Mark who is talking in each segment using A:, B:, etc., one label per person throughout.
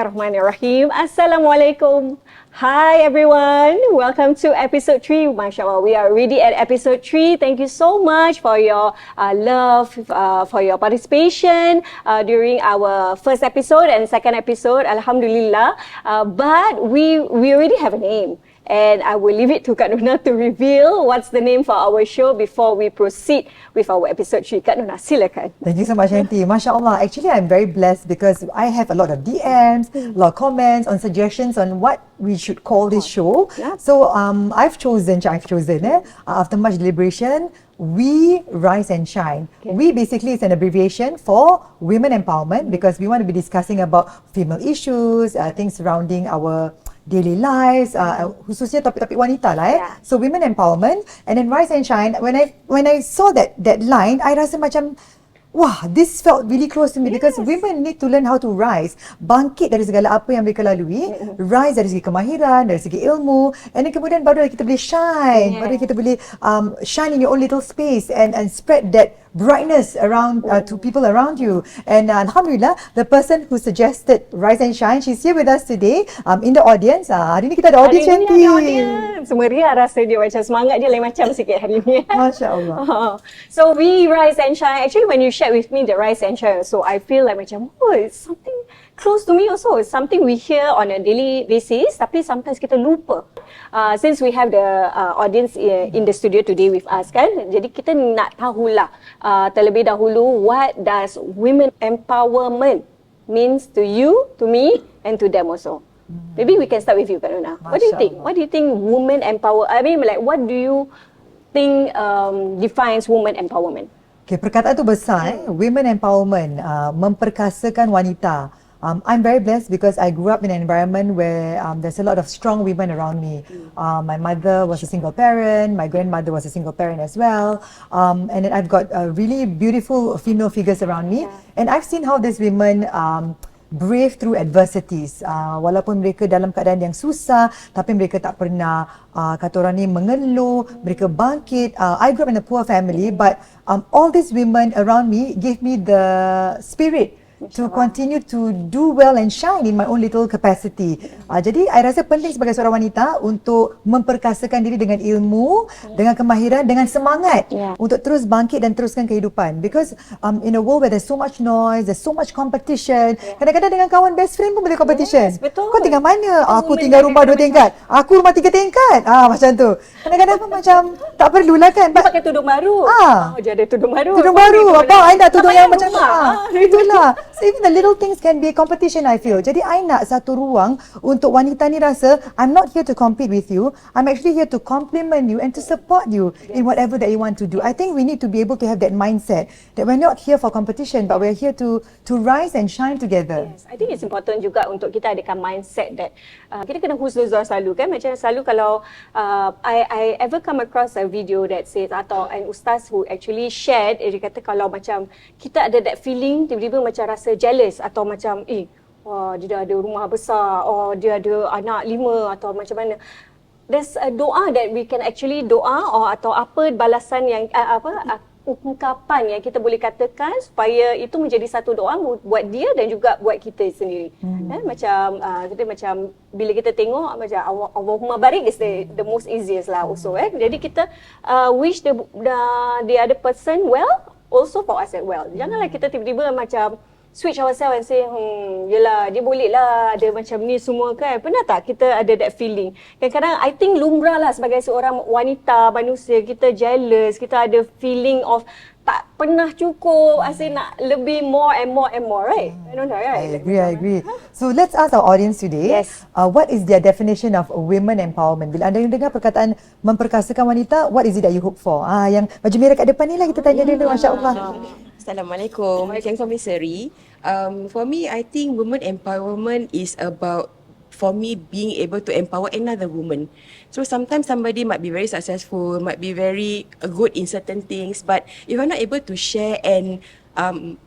A: Bismillahirrahmanirrahim. Assalamualaikum. Hi everyone. Welcome to episode 3. MashaAllah, we are already at episode 3. Thank you so much for your love, for your participation during our first episode and second episode. Alhamdulillah. But we already have a name. And I will leave it to Kak Nona to reveal what's the name for our show before we proceed with our episode 3. Kak Nona, silakan.
B: Thank you so much, Auntie. Masya Allah. Actually, I'm very blessed because I have a lot of DMs, a lot of comments on suggestions on what we should call this show.
A: Yeah.
B: So I've chosen after much deliberation, We Rise and Shine.
A: Okay.
B: We basically is an abbreviation for women empowerment because we want to be discussing about female issues, things surrounding our daily lives, khususnya topik-topik wanita lah.
A: Yeah.
B: So women empowerment, and then Rise and Shine. When I saw that line, I rasa macam, wah, this felt really close to me because women need to learn how to rise, bangkit dari segala apa yang mereka lalui, rise dari segi kemahiran, dari segi ilmu, and then kemudian baru kita boleh shine, baru kita boleh shine in your own little space and spread that brightness around to people around you. And Alhamdulillah, the person who suggested Rise and Shine, she's here with us today in the audience. Hari ni kita ada audience
A: Hari ni
B: cantik.
A: ada audience. Meriah rasa dia, macam semangat dia lain macam sikit hari ni.
B: Masya Allah.
A: So we Rise and Shine. Actually, when you shared with me the Rise and Shine, so I feel like macam, oh, it's something close to me also. It's something we hear on a daily basis, tapi sometimes kita lupa. Since we have the audience in the studio today with us kan, jadi kita nak tahulah terlebih dahulu, what does women empowerment means to you, to me, and to them also. Maybe we can start with you, Kak Nona. What do you think? What do you think women empower? I mean, like, what do you think defines women empowerment?
B: Okay, perkataan tu besar. Women empowerment, memperkasakan wanita. I'm very blessed because I grew up in an environment where there's a lot of strong women around me. My mother was a single parent, my grandmother was a single parent as well, and then I've got really beautiful female figures around me, and I've seen how these women brave through adversities. Walaupun mereka dalam keadaan yang susah, tapi mereka tak pernah kata orang ni mengeluh, mereka bangkit. I grew up in a poor family, but all these women around me gave me the spirit to continue to do well and shine in my own little capacity. Jadi, I rasa penting sebagai seorang wanita untuk memperkasakan diri dengan ilmu, dengan kemahiran, dengan semangat untuk terus bangkit dan teruskan kehidupan. Because in a world where there's so much noise, there's so much competition, kadang-kadang dengan kawan best friend pun boleh competition.
A: Yes, betul.
B: Kau tinggal mana? Aku tinggal rumah 2 tingkat. Aku rumah 3 tingkat. Macam tu. Kadang-kadang pun macam tak perlulah kan.
A: Dia pakai tudung baru. Dia ada tudung baru.
B: Tudung baru. Apa? I nak tudung yang macam itulah. So even the little things can be a competition, I feel. Jadi I nak satu ruang untuk wanita ni rasa, I'm not here to compete with you. I'm actually here to compliment you and to support you in whatever that you want to do. I think we need to be able to have that mindset that we're not here for competition, but we're here to rise and shine together.
A: Yes, I think it's important juga untuk kita adakan mindset that kita kena husnuzon selalu kan. Macam selalu kalau I ever come across a video that says, atau an ustaz who actually shared, dia kata kalau macam kita ada that feeling, tiba-tiba macam rasa jealous atau macam wah, dia dah ada rumah besar, dia ada anak 5 atau macam mana. There's a doa that we can actually atau apa balasan yang ungkapan yang kita boleh katakan supaya itu menjadi satu doa buat dia dan juga buat kita sendiri. Macam kita macam bila kita tengok macam Allahumma barik is the most easiest lah also. Jadi kita wish the other person well, also for us as well. Janganlah kita tiba-tiba macam switch ourselves and say, yelah, dia boleh lah ada macam ni semua kan. Pernah tak kita ada that feeling? Kadang-kadang I think lumrah lah sebagai seorang wanita, manusia, kita jealous, kita ada feeling of tak pernah cukup, asyik nak lebih more and more, right? I don't know, right?
B: I agree. So let's ask our audience today, what is their definition of women empowerment? Bila anda dengar perkataan memperkasakan wanita, what is it that you hope for? Yang baju merah kat depan ni lah kita tanya dulu, Masya Allah.
C: Assalamualaikum. Macam kami Seri. For me, I think women empowerment is about, for me, being able to empower another woman. So sometimes somebody might be very successful, might be very good in certain things, but if you're not able to share and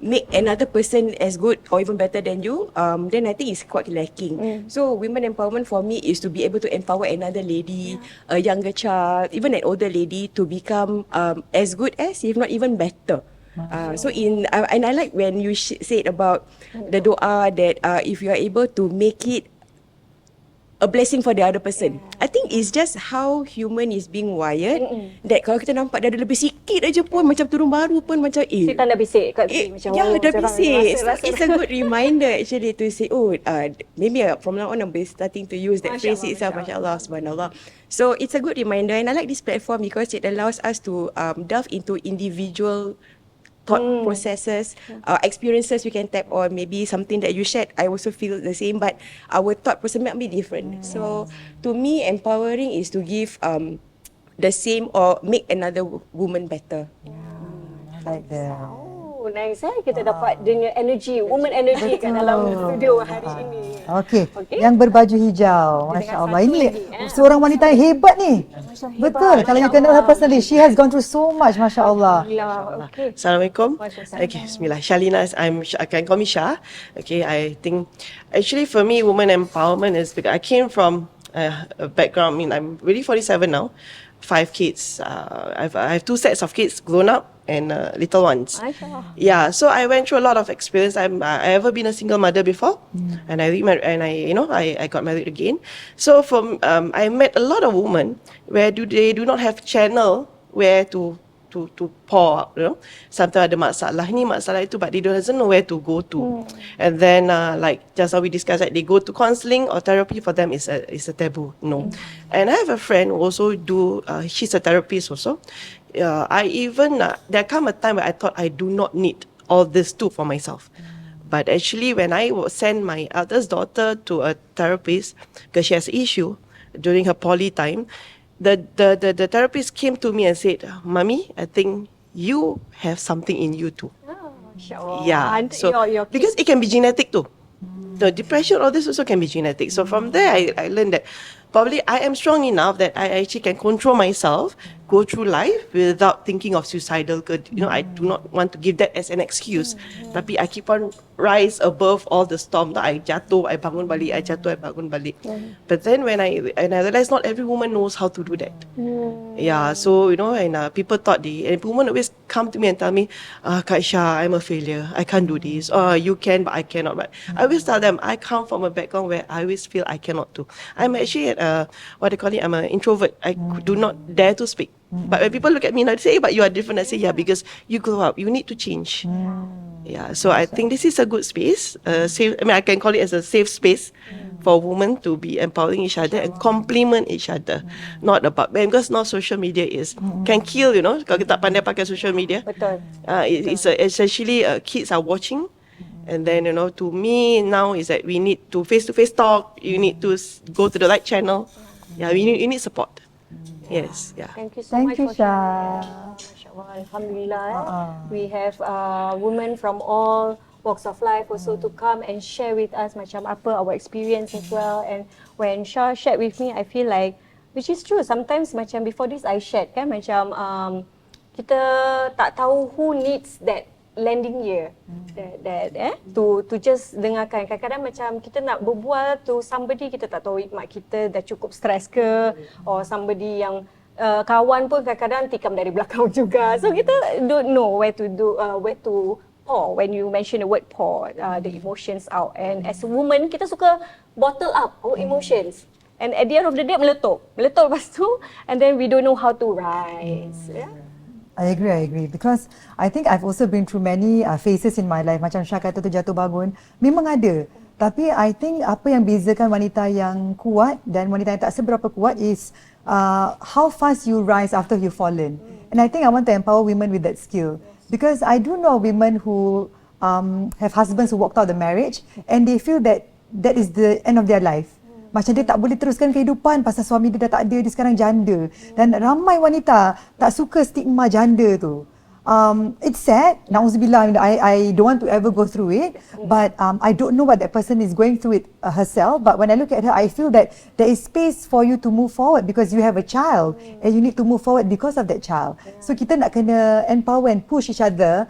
C: make another person as good or even better than you, then I think it's quite lacking. So women empowerment for me is to be able to empower another lady, a younger child, even an older lady to become as good as, if not even better. So and I like when you said about the doa that if you are able to make it a blessing for the other person. I think it's just how human is being wired. That kalau kita nampak dia ada lebih sikit aja pun macam turun baru pun macam
A: Kita dah bisik kat macam
C: dah
A: macam
C: bisik. So
A: rasa.
C: it's a good reminder actually to say, maybe from now on I'll be starting to use that phrase itself. MashaAllah, subhanallah. So it's a good reminder, and I like this platform because it allows us to delve into individual thought processes, experiences we can tap on. Maybe something that you shared, I also feel the same, but our thought process might be different. So to me, empowering is to give the same or make another woman better.
B: I like that.
A: Oh, nice kita dapat dia energy, woman energy kat dalam studio hari ini.
B: Okey. Yang berbaju hijau. Masya-Allah. Ini seorang wanita yang hebat ni. Betul. Kalau you kenal her personally, she has gone through so much, masya-Allah.
A: Okay.
D: Assalamualaikum. Okay, bismillah. Shalina, I can call me Shah. Okay, I think actually for me, woman empowerment is because I came from a background. I mean, I'm really 47 now, 5 kids. I have 2 sets of kids, grown up and little ones. Yeah, so I went through a lot of experience. I ever been a single mother before, and I got married again. So I met a lot of women where they do not have channel where to pour out, sometimes ada masalah ni masalah itu, but they doesn't know where to go to. And then like just how we discussed, like, they go to counselling or therapy, for them is a taboo. And I have a friend who also she's a therapist also. I even there come a time where I thought I do not need all this too for myself. But actually when I sent my eldest daughter to a therapist because she has an issue during her poly time, the therapist came to me and said, "Mommy, I think you have something in you too." Yeah, so because it can be genetic too. The depression, all this also can be genetic. So from there, I learned that probably I am strong enough that I actually can control myself, go through life without thinking of suicidal. I do not want to give that as an excuse. Tapi I keep on rise above all the storm. I jatuh, I bangun balik. I jatuh, I bangun balik. But then when I realized not every woman knows how to do that. Yeah, so and people thought and women always come to me and tell me, Kak Shah, I'm a failure. I can't do this. You can, but I cannot. But I always tell them I come from a background where I always feel I cannot do. I'm actually I'm an introvert. I do not dare to speak. But when people look at me and they say, but you are different, I say, yeah, because you grow up, you need to change. Yeah, so I think this is a good space. I can call it as a safe space for women to be empowering each other and complement each other. Not about, because now social media can kill, kalau kita tak pandai pakai social media.
A: Betul.
D: It's actually kids are watching. And then, to me now is that we need to face-to-face talk. You need to go to the right channel. Yeah, you need support. Yes, yeah.
A: Thank you so much for sharing. MashaAllah, Alhamdulillah. We have women from all walks of life also to come and share with us macam apa our experience as well. And when Shah shared with me, I feel like, which is true, sometimes macam before this I shared kan, macam kita tak tahu who needs that landing year to just dengarkan. Kadang-kadang macam kita nak berbual to somebody, kita tak tahu mak kita dah cukup stres ke, or somebody yang kawan pun kadang-kadang tikam dari belakang juga. So kita don't know where to pour. When you mention the word pour, the emotions out. And as a woman, kita suka bottle up our emotions. And at the end of the day, meletup lepas tu, and then we don't know how to rise.
B: I agree because I think I've also been through many phases in my life. Macam Syah kata tu, jatuh bangun, memang ada. Tapi I think apa yang bezakan wanita yang kuat dan wanita yang tak seberapa kuat is how fast you rise after you've fallen. And I think I want to empower women with that skill. Because I do know women who have husbands who walked out the marriage and they feel that is the end of their life. Macam dia tak boleh teruskan kehidupan pasal suami dia dah tak ada, dia sekarang janda. Dan ramai wanita tak suka stigma janda tu. It's sad, na'udzubillah, I don't want to ever go through it, but I don't know what that person is going through it herself, but when I look at her, I feel that there is space for you to move forward because you have a child and you need to move forward because of that child. So kita nak kena empower and push each other,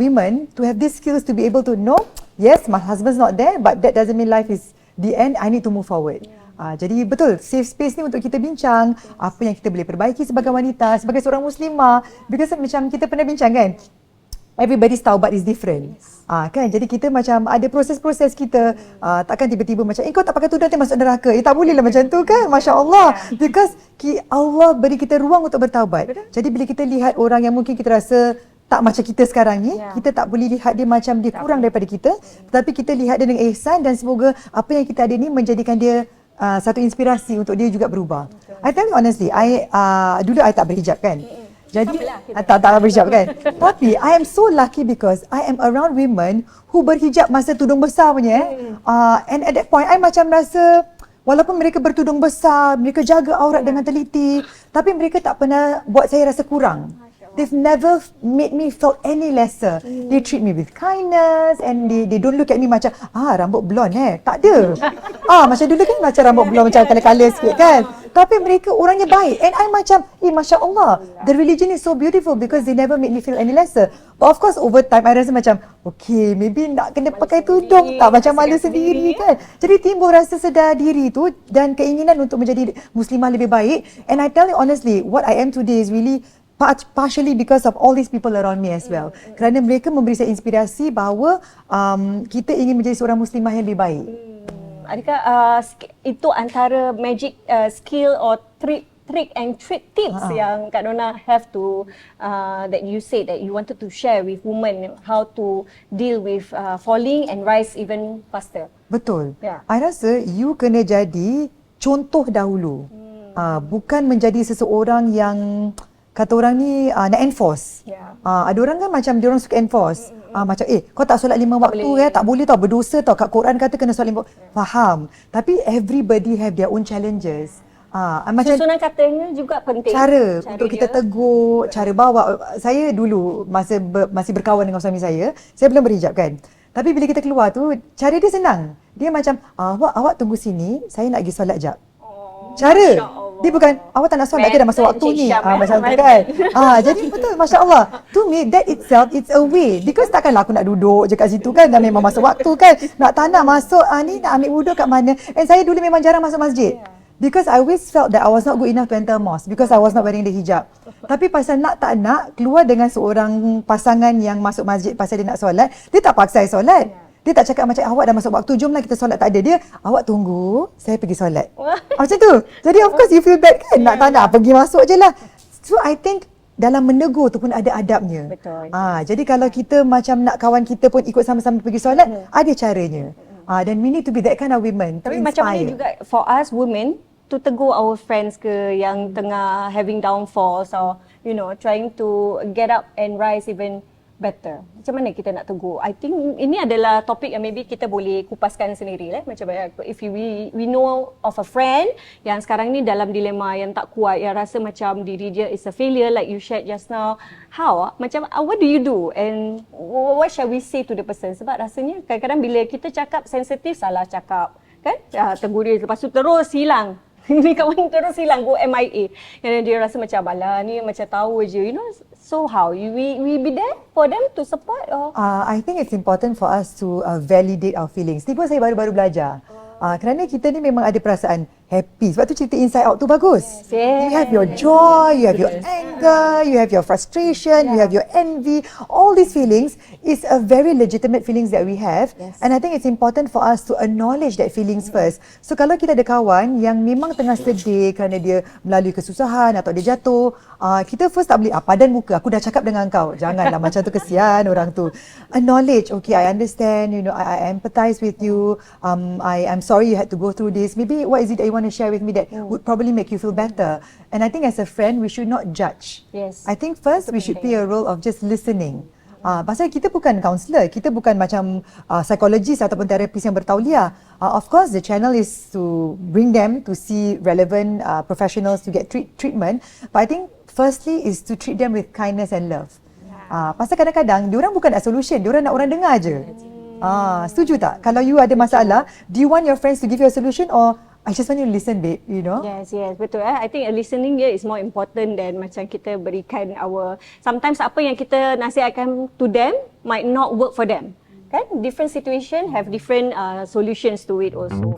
B: women, to have these skills to be able to know, yes, my husband's not there, but that doesn't mean life is the end, I need to move forward. Jadi betul, safe space ni untuk kita bincang apa yang kita boleh perbaiki sebagai wanita, sebagai seorang muslimah. Because macam kita pernah bincang kan, everybody's taubat is different. Kan, jadi kita macam ada proses-proses kita, takkan tiba-tiba macam kau tak pakai tudung nanti masuk neraka. Tak boleh lah macam tu kan, Masya Allah. Because Allah beri kita ruang untuk bertaubat. Jadi bila kita lihat orang yang mungkin kita rasa tak macam kita sekarang ni, kita tak boleh lihat dia macam dia kurang daripada kita, tetapi kita lihat dia dengan ihsan, dan semoga apa yang kita ada ni menjadikan dia satu inspirasi untuk dia juga berubah. I tell you honestly, dulu I tak berhijab kan. Jadi tak berhijab kan. Tapi I am so lucky because I am around women who berhijab masa tudung besar punya. And at that point I macam rasa walaupun mereka bertudung besar, mereka jaga aurat dengan teliti, tapi mereka tak pernah buat saya rasa kurang. They've never made me feel any lesser. They treat me with kindness and they don't look at me macam rambut blonde tak ada. Macam dulu kan macam rambut blonde macam colour-colour sikit kan. Tapi mereka orangnya baik, and I macam Masya Allah, the religion is so beautiful because they never made me feel any lesser. But of course over time I rasa macam okay, maybe nak kena pakai tudung tak, macam malu sendiri kan. Jadi timbul rasa sedar diri tu dan keinginan untuk menjadi muslimah lebih baik. And I tell you honestly, what I am today is really partially because of all these people around me as well. Kerana mereka memberi saya inspirasi bahawa kita ingin menjadi seorang muslimah yang lebih baik.
A: Adakah itu antara magic skill or trick and treat tips yang Kak Nona have to that you said that you wanted to share with women how to deal with falling and rise even faster?
B: Betul. I rasa you kena jadi contoh dahulu. Bukan menjadi seseorang yang kata orang ni nak enforce. Ada orang kan macam dia orang suka enforce. Macam kau tak solat 5 waktu tak boleh tau, berdosa tau. Kat Quran kata kena solat 5 waktu. Faham. Tapi everybody have their own challenges. Macam
A: susunan katanya juga penting.
B: Cara untuk kita tegur, cara bawa. Saya dulu masih berkawan dengan suami saya belum berhijab kan. Tapi bila kita keluar tu, cara dia senang. Dia macam, awak tunggu sini, saya nak pergi solat jap. Cara dia bukan, awak tak nak solat ke dah masa waktu ni, macam tu kan. Jadi betul, Masya Allah. To me, that itself, it's a way. Because takkanlah aku nak duduk je kat situ kan, dah memang masa waktu kan. Nak tak nak masuk, ni nak ambil wuduk kat mana. And saya dulu memang jarang masuk masjid. Because I always felt that I was not good enough to enter a mosque because I was not wearing the hijab. Tapi pasal nak tak nak, keluar dengan seorang pasangan yang masuk masjid pasal dia nak solat, dia tak paksa saya solat. Dia tak cakap macam awak dah masuk waktu, jomlah kita solat. Tak ada. Dia, awak tunggu, saya pergi solat. Macam tu. Jadi of course you feel bad kan? Nak tak nak, pergi masuk je lah. So I think dalam menegur tu pun ada adabnya.
A: Betul.
B: Jadi kalau kita macam nak kawan kita pun ikut sama-sama pergi solat, ada caranya. Dan we need to be that kind of women.
A: Tapi macam mana juga for us women to tegur our friends ke yang tengah having downfalls or trying to get up and rise even better. Macam mana kita nak tegur? I think ini adalah topik yang maybe kita boleh kupaskan sendiri lah. Macam if we know of a friend yang sekarang ni dalam dilema yang tak kuat, yang rasa macam diri dia is a failure like you shared just now. How? Macam what do you do? And what shall we say to the person? Sebab rasanya kadang-kadang bila kita cakap sensitif, salah cakap. Kan? Tegur dia, lepas tu terus hilang. Ni kawan terus hilang, go MIA. And dia rasa macam alah ni macam tahu je, So how? We be there for them to support or?
B: I think it's important for us to validate our feelings. Ni pun saya baru-baru belajar. Kerana kita ni memang ada perasaan happy. Sebab tu cerita Inside Out tu bagus. You have your joy, you have your anger, you have your frustration, you have your envy. All these feelings is a very legitimate feelings that we have. And I think it's important for us to acknowledge that feelings first. So kalau kita ada kawan yang memang tengah sedih kerana dia melalui kesusahan atau dia jatuh, kita first tak boleh, padan muka, aku dah cakap dengan kau. Janganlah macam tu, kesian orang tu. Acknowledge, okay, I understand, I empathize with you. I'm sorry you had to go through this. Maybe what is it that you want to share with me that would probably make you feel better? And I think as a friend, we should not judge. I think first we should play a role of just listening. Pasal kita bukan counselor, kita bukan macam psychologist ataupun terapis yang bertauliah. Of course, the channel is to bring them to see relevant professionals to get treatment. But I think firstly is to treat them with kindness and love. Pasal kadang-kadang diorang bukan nak solution, diorang nak orang dengar je. Setuju tak? Kalau you ada masalah, do you want your friends to give you a solution or I just want you to listen, babe,
A: Yes, betul. I think listening here is more important than macam kita berikan sometimes apa yang kita nasihatkan to them might not work for them. Kan? Different situation have different solutions to it also.